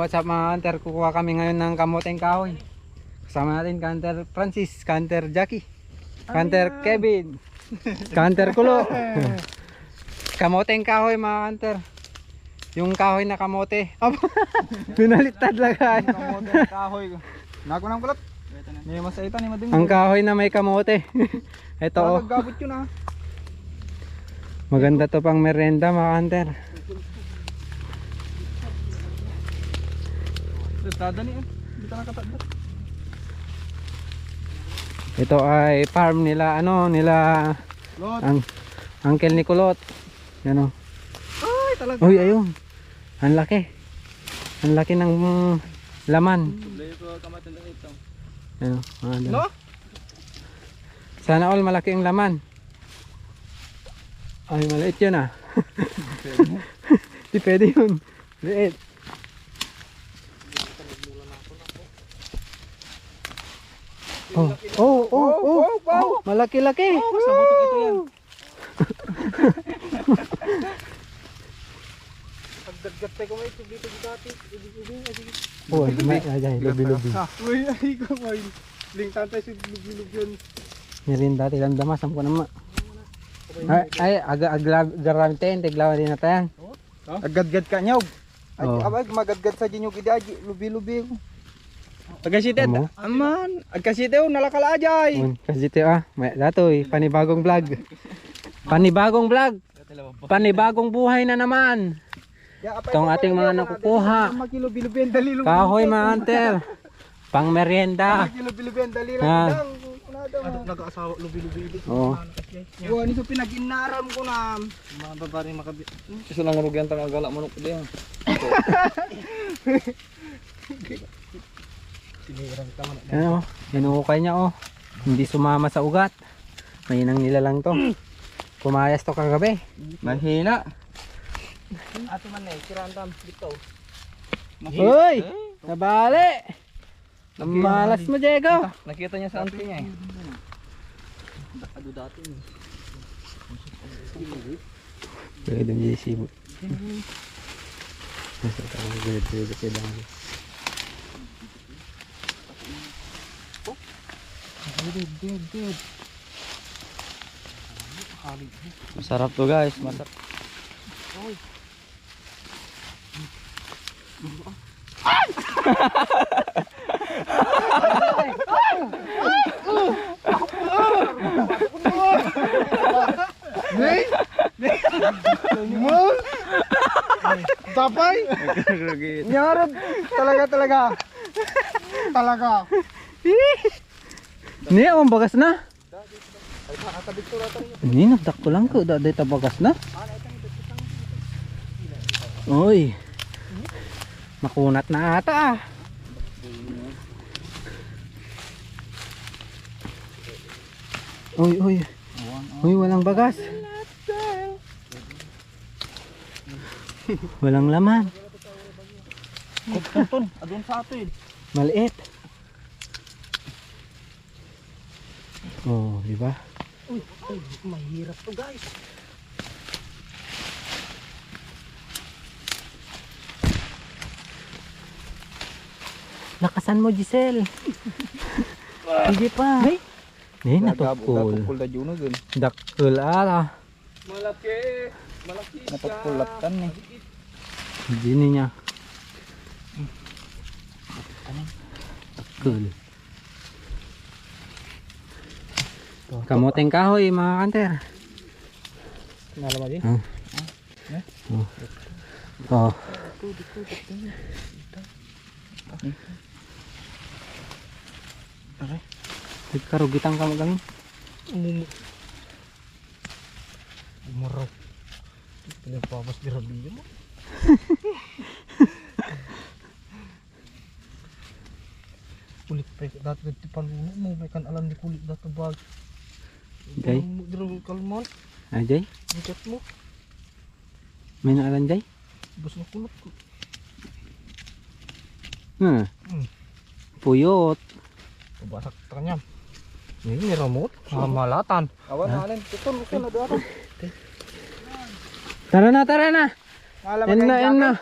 What's up mga hunter, kukuha kami ngayon ng kamoteng kahoy. Kasama natin Hunter Francis, Hunter Jackie, Hunter Kevin, Hunter Kulo. Kamoteng kahoy mga hunter. Yung kahoy na kamote. Binaliktad lagay. Kamoteng kahoy. Nako nang kulot. May masaitan ni mading. Ang kahoy na may kamote. Ito oh. Gabot yun ah. Maganda to pang merienda mga hunter. Tada ni eh. Hindi ka nakatagdat. Ito ay farm nila nila Lot. ang Uncle ni Kulot. Yan oh. Ay talaga. Uy ayun. Ang laki. Ang laki ng laman. Ayun, No? sana all malaki ang laman. Ay maliit yun ah. Di pwede yun. Liit. Oh, malaki-laki. Sa butong ito yan. Pagdaggat tayo ko may dito dati. Oh, ay, lubi-lubi. Uy, ay ko may. Lingtan tayo si lubi-lubi yun. Meron dati lang damasam ko naman. Ay, agaramiten, tiglawan din na tayan. Agad-gad ka nyaw. Ay, Oh. abay, magadgad sa dinyo kidaji. Lubi-lubi. Agkasitet. Amo? Aman. Agkasitew, nalakala ajay. Kasi ito may datoy, panibagong vlog. Panibagong vlog. Panibagong buhay na naman. Itong ating mga nakukuha. Makilubi-lubi ang dali. Kahoy mga hunter. Pang merienda. Makilubi-lubi ang dali Ah. lang. Nag-aasawa, lubi-lubi. Oh. Buwan ito pinag-inaram ko na. Mga babae makabit. Isa lang rugyan tang agala manok dia. Ano, hinuhukay niya oh. Hindi sumama sa ugat. Mahinang nila lang to. Pumayas to kagabi. Mahina. Ato man eh, kirandam dito. Hoy! Nabali! Ang malas mo, Diego! Nakita niya sa auntie niya eh. Pwede mo yung sibo. Nasa tayo, gulid-gulid sila. Masarap to guys, masarap. Tapay! Nyarap! Talaga. Ni, ang bagas na. Ni, nagdakto lang ko. Daday tabagas na. Uy. Makunat na ata ah. Uy. Uy, walang bagas. Walang laman. Tonton, adun sa ato eh. Maliit. Oh, di ba? Uy, mahirap to guys. Lakasan mo, Giselle. Sige pa. Ni, natukul. Natukul na juno dun. Dakul ala. Malaki siya. Natutulatan eh. Gini niya. Dakul. Kamoteng kahoy mga kanter. Nala ba di? Oh. Okay. Karugitan ka magaling. Murag. Pinagpapas di rabiyo mo. Kulit pre dati di paluno mo may kan alam di kulit dati bag. Jay? Diro kalmon, Ajay? bigat mo. May naalan Jay? Bus na kulot ko. Hmm. Puyot. Pabasak tanyam. Ini remote, malatan. Awan na alin. Tutol ko na doon. Tara na. Alam Yan na.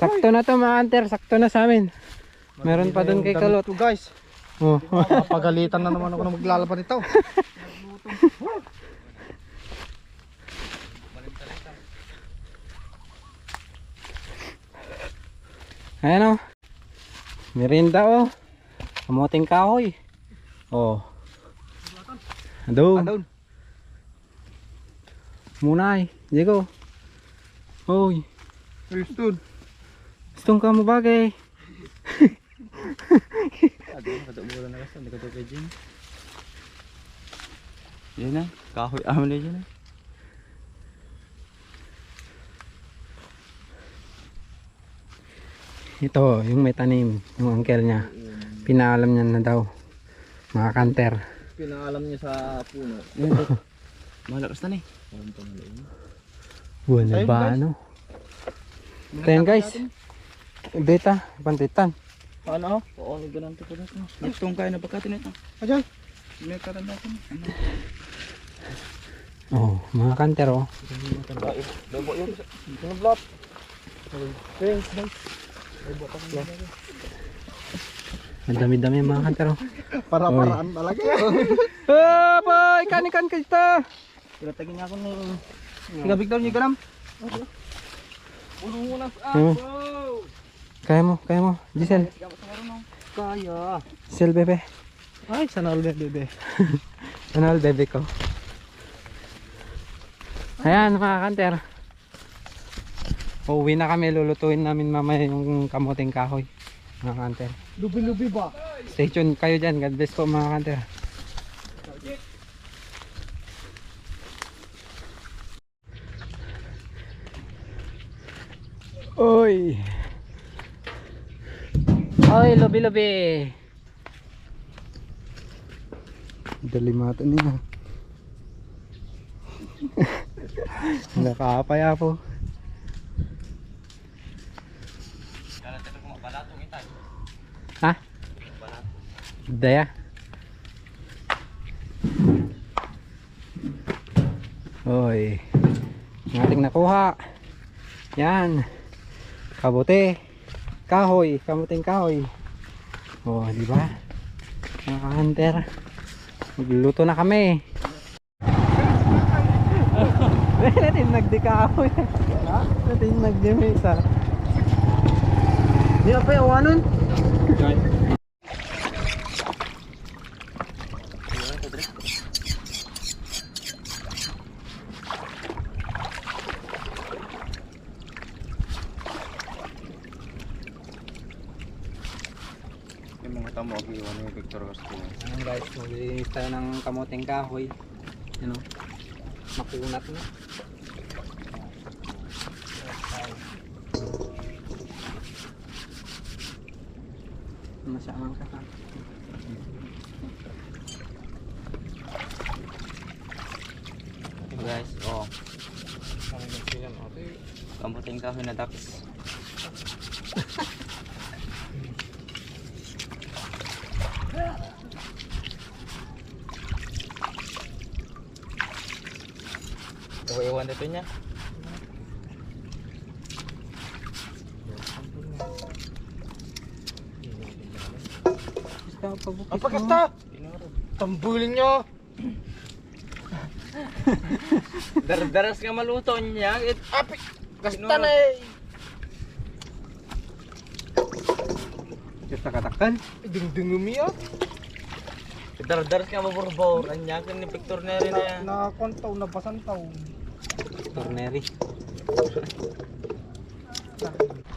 Sakto na to mga hunter, sakto na sa amin. Meron pa doon kay Kulot. to guys. Oh. Pagalitan na naman ako na maglalaba nito. Ayan o. Merinda o. Kamuting kahoy. Oh. Adun. Munay. Diego. Hoy. Houston. Gustong ka mo bagay. Aduh, kadugmura na kasi, hindi ka tupid dyan. Yan na, kahoy amin na dyan. Ito, yung may tanim, yung uncle niya. Pinaalam niya na daw. Mga kanter. Pinaalam niya sa puno. Yan to. Malakas na eh. Buwan na Ayun, ba guys. ano? Ito yan guys. Beta, pantitan. Ano? Oo, ganun to pala. Nagtong kaya na pagkatin ito. Ayan. May karan natin. Oh, mga kanter oh. Lobo yun. Pinablot. Thanks, guys. Ang dami-dami mga kanter oh. Para-paraan talaga. Ah, boy! Ikan ka ito! Pinatagin niya ako ng... Gabig daw niya ganam. Kaya mo. Giselle. Kaya. Giselle, bebe. Ay, sana ulit bebe. Ano all bebe ko? Ayan mga kanter. Uuwi na kami, lulutuin namin mamaya yung kamuting kahoy. Mga kanter. Lubi-lubi ba? Stay tuned kayo dyan. God bless po mga kanter. Oy! Oy, lubi-lubi! Dalimatan niya. Nakakapaya po. Ha? Daya. Oy. Ang ating nakuha. Yan. Kabote. Kahoy. Kamuting kahoy. Oh, di ba? Mga hunter. Magluluto na kami. Natin nagdikahoy. Natin nagdimisa. Di pa yung awanon? Yung mga tamo, ano yung picture ko sa tuwa. Ayan guys, maglilinis tayo ng kamuting kahoy. Ano? Makunat na. Masamang ka. Guys, oh. Kamuting kahoy na tapos. Iwan dito niya. Apa kata? Tambulin nyo. Daras nga maluto niya. Api. Gasta na eh. Kita katakan. Ding-dingumi ah. Daras nga maburbor. Anya kan ni picture na rin na. Nakakontaw, nabasantaw. Torneri.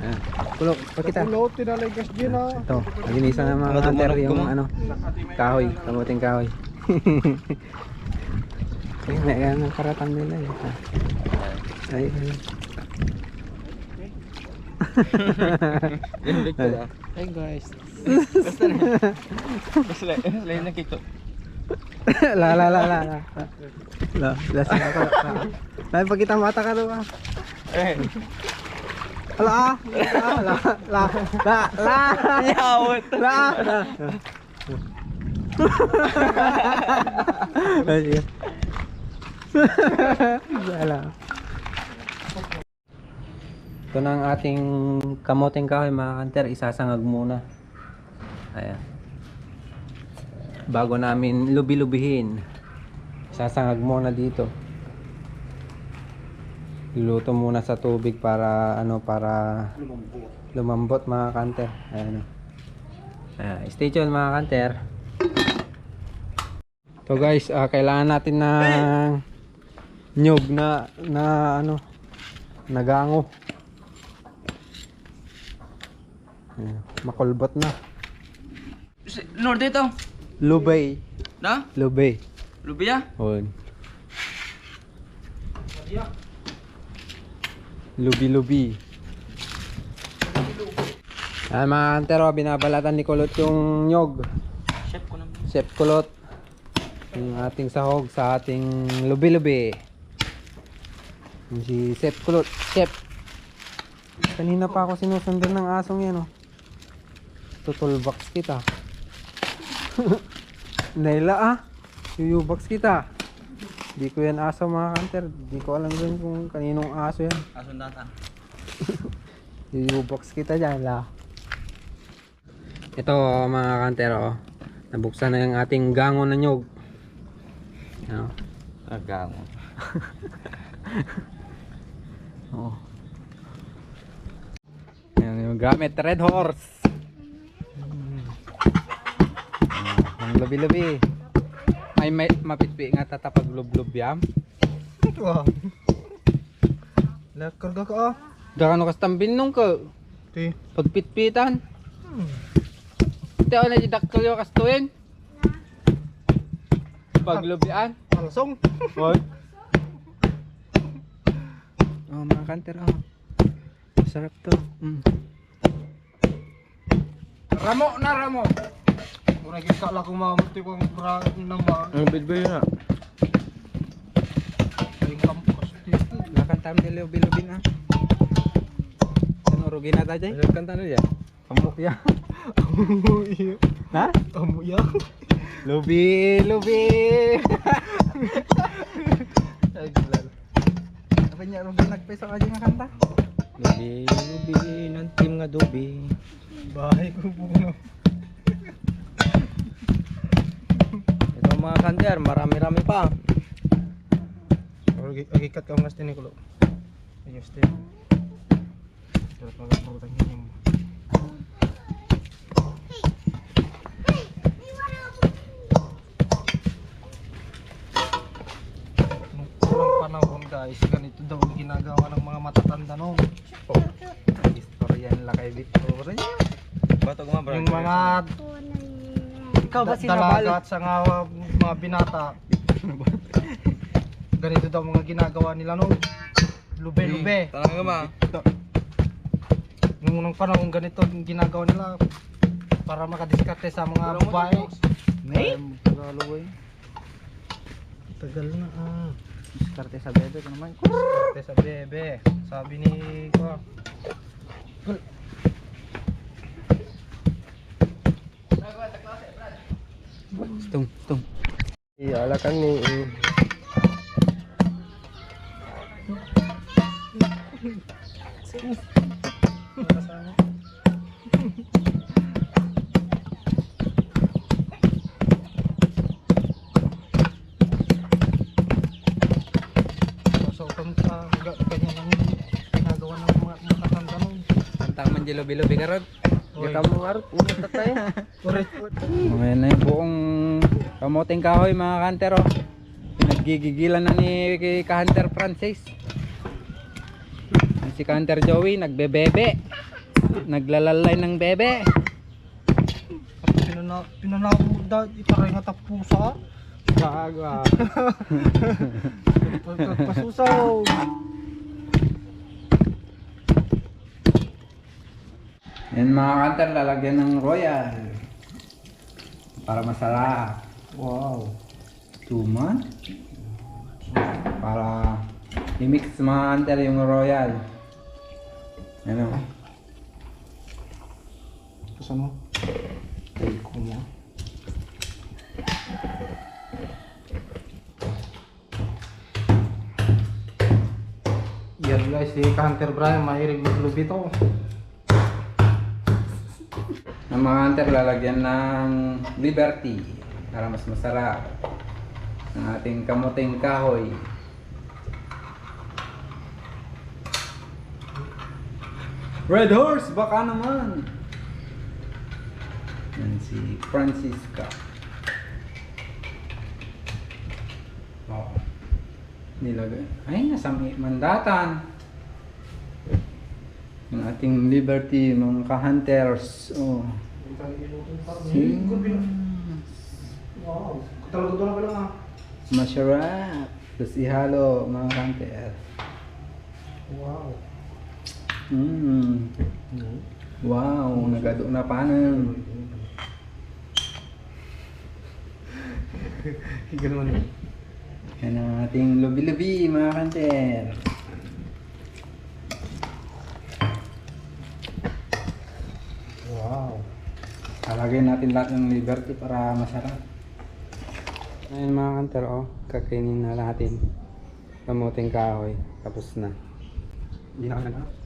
Ayan. Kulok, pakita. Ulo, tinalay gas din ah. Ito, naginisan ng mga hunter yung ano, kahoy, kamuting kahoy. Ay, yan ang karatan nila eh. Ay, ay. Yung Victor ah. Hey guys. Basta na. Basta na nakikot. La. Lasing ako. Dahil pag kita mata ka doon. Eh. La. Yawot. La. Ay. Wala. Ito na ang ating kamuting kahoy mga kanter, isasangag muna. Ayan. Bago namin lubi-lubihin, isasangag muna dito. Iluto muna sa tubig para para lumambot mga kanter. Ayan. Stay tuned mga kanter. So guys, kailangan natin ng nyug na nagango. Ayan, makulbot na. Lord dito. Lubay. Na? Lubay. Lubiya? Hon. Lubi-lubi. Ayan mga kantero, binabalatan ni Kulot yung nyog. Chef ko naman. Chef Kulot. Yung ating sahog sa ating lubi-lubi. Yung si Chef Kulot. Chef. Kanina pa ako sinusundan ng asong yan oh. Tutulbox kita. Naila Yuyubox kita. Di ko yan aso mga kanter. Di ko alam din kung kaninong aso yan. Asun data. Yuyubox kita dyan la. Ito mga kanter oh. Nabuksan na yung ating gango na nyog. Ano? Agang. Oh. Yan yung gamit Red Horse. Ang labi-labi. Ay may mapitpi nga tatapag lub-lub yam. Wah. Lakar ka ah. Daka no kastambin nung ka. Ti. Pagpitpitan. Teo na didakkel yo kastuin. Paglubian. Alsong. Hoy. Oh mga kanter oh. Sarap to. Ramo na ramo. Mura kita la ko mamuti ko mura nang ba. Ang bidbay na. Ay kampos dito. Lakan tam de lubi-lubi na. Ano rugi na ta jay? Kanta na ya. Amok ya. Iya. Ha? Amu ya. Lubi-lubi. Ay gilal. Apa nya ron nagpesa aja nga kanta? Lubi ng team nga dubi. Bahay ko puno. Ito mga kanter, marami-rami pa. Agikat ka ngas tini kulo. Ayos din. Dapat magpaputang niyo. Nung panahon guys, ganito daw ang ginagawa ng mga matatanda noon. Istorya nila kay Victor. Bato gumabra. Yung mga Ikaw ba dalaga sinabalo? at sa mga binata. Ganito daw mga ginagawa nila noon. Lube-lube. Talaga ba? Nung unang panahon ganito ang ginagawa nila para makadiskarte sa mga babae. May? Tagal na ah. Diskarte sa bebe ko naman. Diskarte sa bebe. Sabi ni ko. Tung. Iya, ala kan ni. So kung sa ganyan ang ginagawa ng mga matatanda nun. Antang man di lubi-lubi karon. Oy. Kita mo arot pumunta tayo. Correct. Ngayon na yung buong kamuting kahoy mga kantero. Pinaggigigilan na ni Hunter Francis. Si Hunter Joey nagbebebe. Naglalalay ng bebe. Pinanamo da itaray nga tapusa. Gago ah. Pasusaw. Yan mga kanter, lalagyan ng royal. Para masarap. Wow. Tuman. Para i-mix mga kanter yung royal. Ano? Tapos ano? Take ko mo. Yan guys, si Hunter Brian, mahilig maglubi to. Ang mga kanter, lalagyan ng Liberty. Para mas masarap. Ang ating kamuting kahoy. Red Horse, baka naman. Yan si Francisca. Oh. Nilagay. Ay, nasa mandatan. Yung ating Liberty, mga ka-hunters. Oh. Wow. Talaga pa lang ah. Masarap. Tapos ihalo, mga ka-hunter. Wow. Wow, nagado na paano. Ganun eh. Yan ang ating lubi-lubi mga kanter. Wow. Lalagyan natin lahat ng Liberty para masarap. Ayun mga kanter, oh, kakainin na natin. Kamuting kahoy. Tapos na. Hindi na ka nag